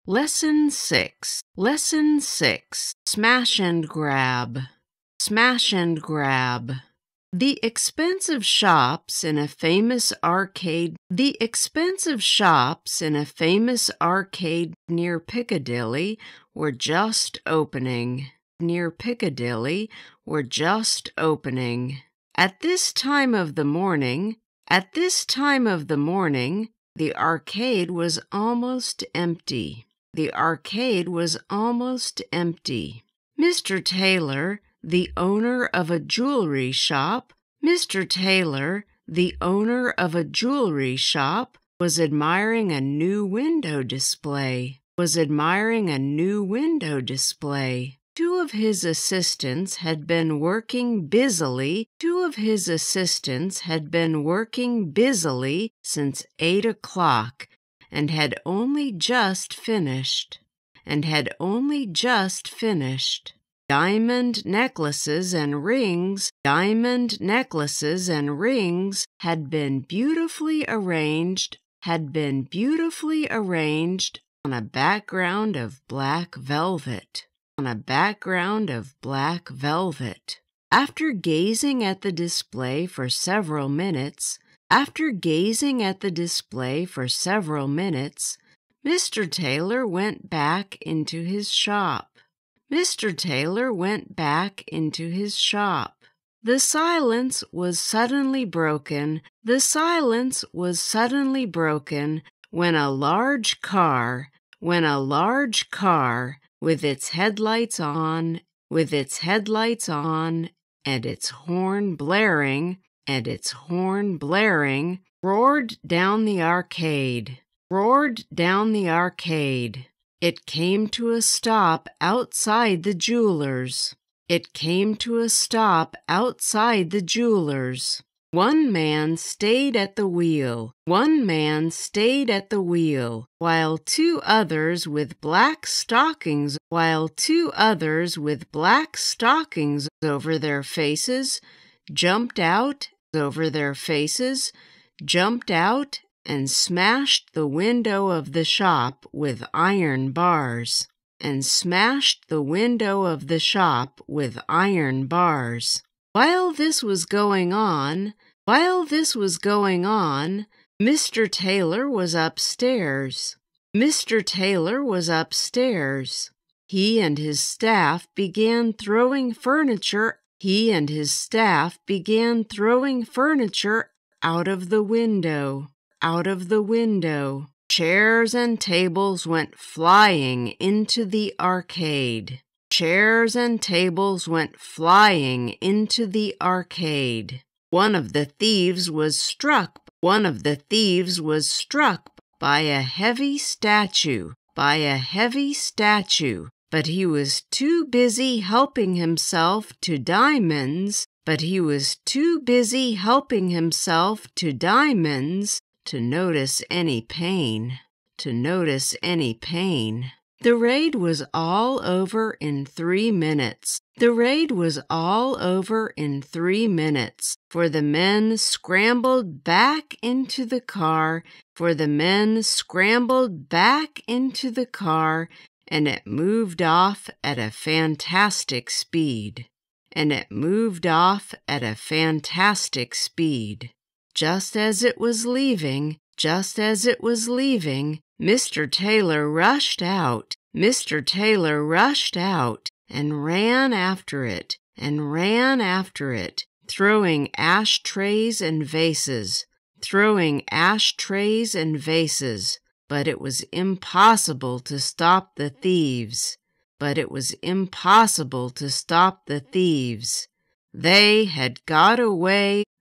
Lesson 6. Lesson 6. Smash and grab. Smash and grab. The expensive shops in a famous arcade. The expensive shops in a famous arcade near Piccadilly were just opening. Near Piccadilly were just opening. At this time of the morning, the arcade was almost empty. The arcade was almost empty. Mr. Taylor, the owner of a jewelry shop, Mr. Taylor, the owner of a jewelry shop, was admiring a new window display. Two of his assistants had been working busily. Since 8 o'clock and had only just finished. Diamond necklaces and rings had been beautifully arranged on a background of black velvet. After gazing at the display for several minutes, Mr. Taylor went back into his shop. The silence was suddenly broken. When a large car, with its headlights on, and its horn blaring, roared down the arcade. It came to a stop outside the jewelers. One man stayed at the wheel. While two others with black stockings over their faces jumped out and smashed the window of the shop with iron bars. While this was going on, Mr. Taylor was upstairs. He and his staff began throwing furniture out of the window. Chairs and tables went flying into the arcade. One of the thieves was struck by a heavy statue, but he was too busy helping himself to diamonds to notice any pain. The raid was all over in 3 minutes. For the men scrambled back into the car, and it moved off at a fantastic speed. Just as it was leaving, Mr. Taylor rushed out and ran after it, throwing ashtrays and vases. But it was impossible to stop the thieves. They had got away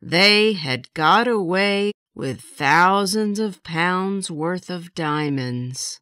with thousands of pounds worth of diamonds.